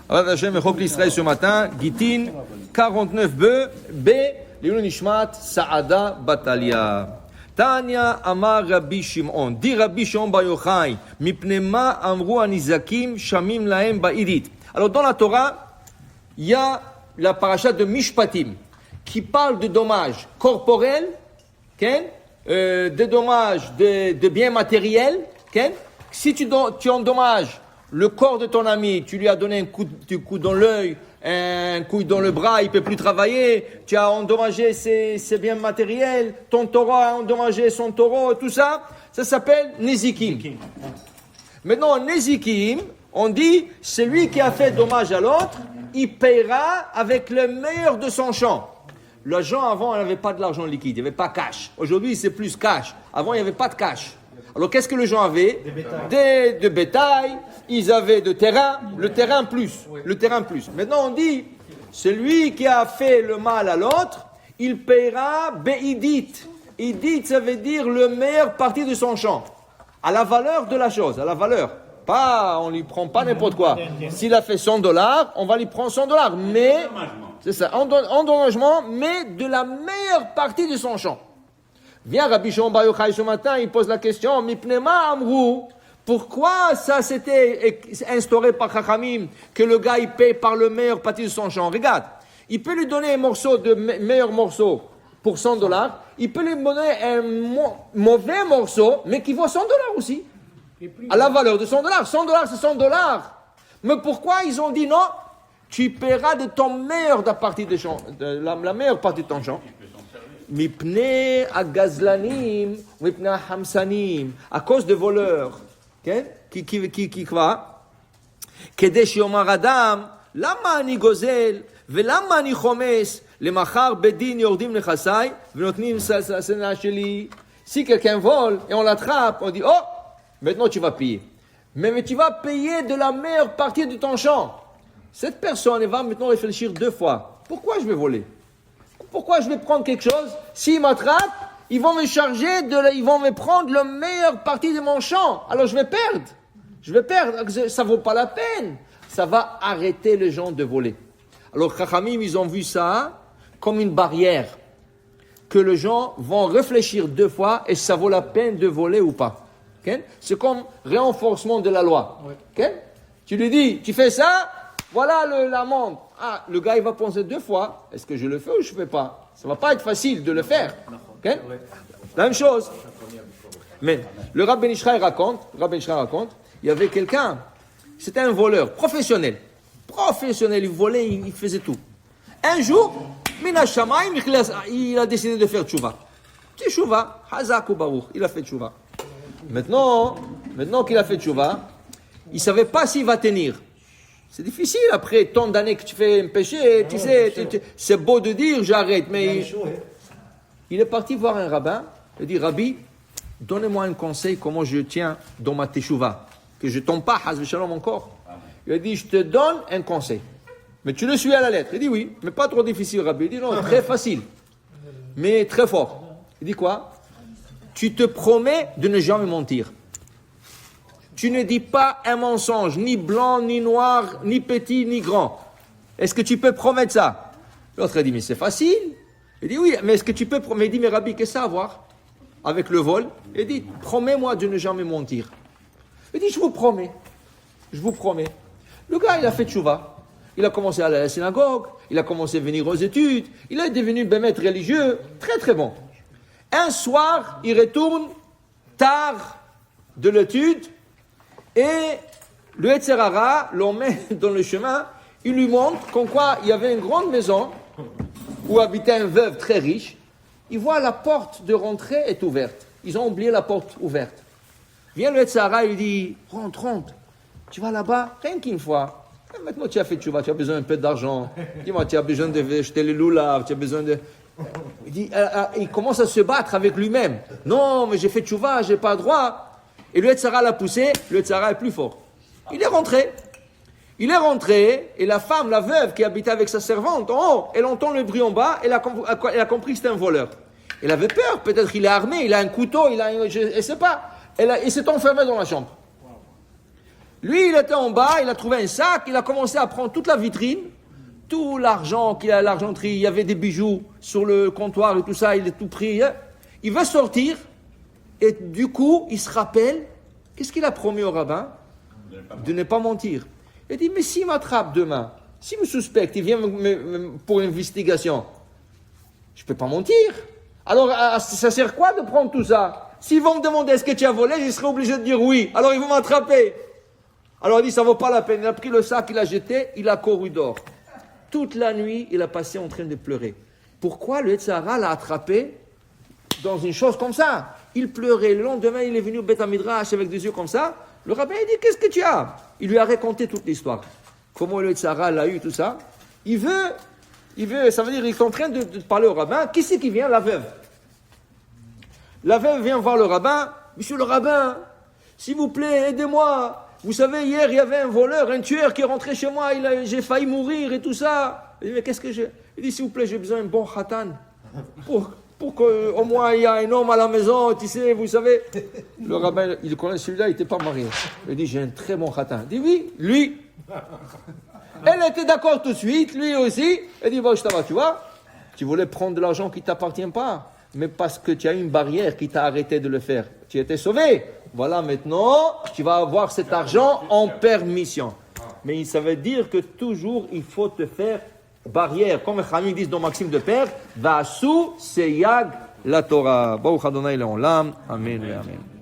Avat Hashem et Chok l'Israël ce matin, Gitin, 49b, B, Leilou Nishmat, Saada Batalia. Tanya Amar Rabbi Shimon, dit Rabbi Shimon Bar Yochai, Mipnema Amru Anizakim, Shamim Lahem Ba'idit. Alors dans la Torah, il y a la paracha de Mishpatim, qui parle de dommages corporels, de dommages de biens matériels. Si tu endommages le corps de ton ami, tu lui as donné un coup dans l'œil, un coup dans le bras, il ne peut plus travailler, tu as endommagé ses biens matériels, ton taureau a endommagé son taureau, tout ça, ça s'appelle Nezikim. Maintenant, Nezikim, on dit, celui qui a fait dommage à l'autre, il paiera avec le meilleur de son champ. L'argent, avant, il n'y avait pas de l'argent liquide, il n'y avait pas cash. Aujourd'hui, c'est plus cash. Avant, il n'y avait pas de cash. Alors, qu'est-ce que les gens avaient? De bétail, ils avaient de terrain, le terrain plus. Maintenant, on dit, celui qui a fait le mal à l'autre, il paiera be'idit. Idit, ça veut dire le meilleur parti de son champ. À la valeur de la chose, à la valeur. Pas, on ne lui prend pas n'importe quoi. S'il a fait $100, on va lui prendre $100. Mais, c'est ça, endommagement, mais de la meilleure partie de son champ. Vient Rabbi Shimon Bar Yochai ce matin, il pose la question, Mipnema Amru, pourquoi ça s'était instauré par Chachamim, que le gars il paye par le meilleur parti de son champ? Regarde, il peut lui donner un morceau de meilleur morceau pour $100, il peut lui donner un mauvais morceau, mais qui vaut $100 aussi. À la valeur de $100. $100, c'est $100. Mais pourquoi ils ont dit non? Tu paieras de ton meilleur partie de champ, la meilleure partie de ton champ. Mipne agazlanim, mipne hamsanim, à cause de voleurs. Qui quoi? Kedesh yomar adam, lama ani gozel, velama ani chomes, lemachar bedin yordim nechasai, venotnim sasena sheli. Si quelqu'un vole et on l'attrape, on dit oh, maintenant tu vas payer. Mais tu vas payer de la meilleure partie de ton champ. Cette personne elle va maintenant réfléchir 2 fois. Pourquoi je vais voler? Pourquoi je vais prendre quelque chose? S'ils m'attrapent, ils vont me charger, ils vont me prendre la meilleure partie de mon champ. Alors je vais perdre. Ça ne vaut pas la peine. Ça va arrêter les gens de voler. Alors Chachamim, ils ont vu ça comme une barrière. Que les gens vont réfléchir 2 fois et ça vaut la peine de voler ou pas. Okay? C'est comme renforcement de la loi. Okay? Tu lui dis, tu fais ça, voilà l'amende. Ah, le gars il va penser 2 fois, est-ce que je le fais ou je ne fais pas? Ça ne va pas être facile de le faire. Okay? La même chose. Mais le Rav Ben Ishraï raconte, il y avait quelqu'un, c'était un voleur professionnel, il volait, il faisait tout. Un jour, Mina Shamaim, il a décidé de faire tchouva. Tchouva, Hazak ou Baruch, il a fait tchouva. Maintenant qu'il a fait tchouva, il ne savait pas s'il va tenir. C'est difficile après tant d'années que tu fais un péché, tu sais, c'est beau de dire j'arrête, mais il est parti voir un rabbin, il dit Rabbi, donnez-moi un conseil comment je tiens dans ma teshuva, que je ne tombe pas, Haz v'Shalom encore. Il a dit je te donne un conseil, mais tu le suis à la lettre. Il dit oui, mais pas trop difficile Rabbi. Il dit non, très facile, mais très fort. Il dit quoi? Tu te promets de ne jamais mentir. Tu ne dis pas un mensonge, ni blanc, ni noir, ni petit, ni grand. Est-ce que tu peux promettre ça? L'autre a dit, mais c'est facile. Il dit, oui, mais est-ce que tu peux promettre? Il dit, mais Rabbi, qu'est-ce que ça a à voir avec le vol? Il dit, promets-moi de ne jamais mentir. Il dit, je vous promets. Le gars, il a fait tchouva. Il a commencé à aller à la synagogue, il a commencé à venir aux études, il est devenu maître religieux, très très bon. Un soir, il retourne tard de l'étude, et le Yetzer Hara l'emmène dans le chemin, il lui montre qu'en quoi il y avait une grande maison où habitait un veuve très riche. Il voit la porte de rentrée est ouverte. Ils ont oublié la porte ouverte. Vient le Yetzer Hara, il lui dit, rentre, tu vas là-bas, rien qu'une fois. Et maintenant tu as fait tchouva, tu as besoin d'un peu d'argent. Dis-moi, tu as besoin de jeter les loulaves, tu as besoin de... Il commence à se battre avec lui-même. Non, mais j'ai fait tchouva, j'ai pas le droit. Et le Yetzer Hara l'a poussé, le Yetzer Hara est plus fort. Il est rentré, et la femme, la veuve qui habitait avec sa servante, en haut, elle entend le bruit en bas, elle a compris que c'était un voleur. Elle avait peur, peut-être qu'il est armé, il a un couteau, elle ne sait pas. Elle s'est enfermée dans la chambre. Lui, il était en bas, il a trouvé un sac, il a commencé à prendre toute la vitrine, tout l'argent qu'il a à l'argenterie, il y avait des bijoux sur le comptoir et tout ça, il est tout pris. Il va sortir, et du coup, il se rappelle, qu'est-ce qu'il a promis au rabbin? De ne pas mentir. Il dit, mais s'il m'attrape demain, s'il me suspecte, il vient pour une investigation, je ne peux pas mentir. Alors, ça sert quoi de prendre tout ça? S'ils vont me demander est-ce que tu as volé, je serai obligé de dire oui. Alors, ils vont m'attraper. Alors, il dit, ça ne vaut pas la peine. Il a pris le sac, il a jeté, il a couru dehors. Toute la nuit, il a passé en train de pleurer. Pourquoi le Yetzirah l'a attrapé dans une chose comme ça? Il pleurait. Le lendemain, il est venu au Beth Midrash avec des yeux comme ça. Le rabbin, il dit, qu'est-ce que tu as? Il lui a raconté toute l'histoire. Comment le Yetzirah l'a eu, tout ça. Il veut, ça veut dire, il est en train de parler au rabbin. Qui c'est qui vient? La veuve. La veuve vient voir le rabbin. Monsieur le rabbin, s'il vous plaît, aidez-moi. Vous savez, hier, il y avait un voleur, un tueur qui est rentré chez moi. J'ai failli mourir et tout ça. Il dit, mais qu'est-ce que j'ai? Il dit, s'il vous plaît, j'ai besoin d'un bon khatan. Pour qu'au moins il y a un homme à la maison, tu sais, vous savez. Le rabbin, il connaît celui-là, il n'était pas marié. Il dit, j'ai un très bon khatan. Il dit, oui, lui. Elle était d'accord tout de suite, lui aussi. Elle dit, bon, je t'en tu vois, tu voulais prendre de l'argent qui ne t'appartient pas, mais parce que tu as une barrière qui t'a arrêté de le faire. Tu étais sauvé. Voilà, maintenant, tu vas avoir cet argent en permission. Mais ça veut dire que toujours, il faut te faire barrière. Comme les Khamim disent dans Maxime de Père, Vasu seyag la Torah. Baruch Adonai le'olam. Amen. Amen.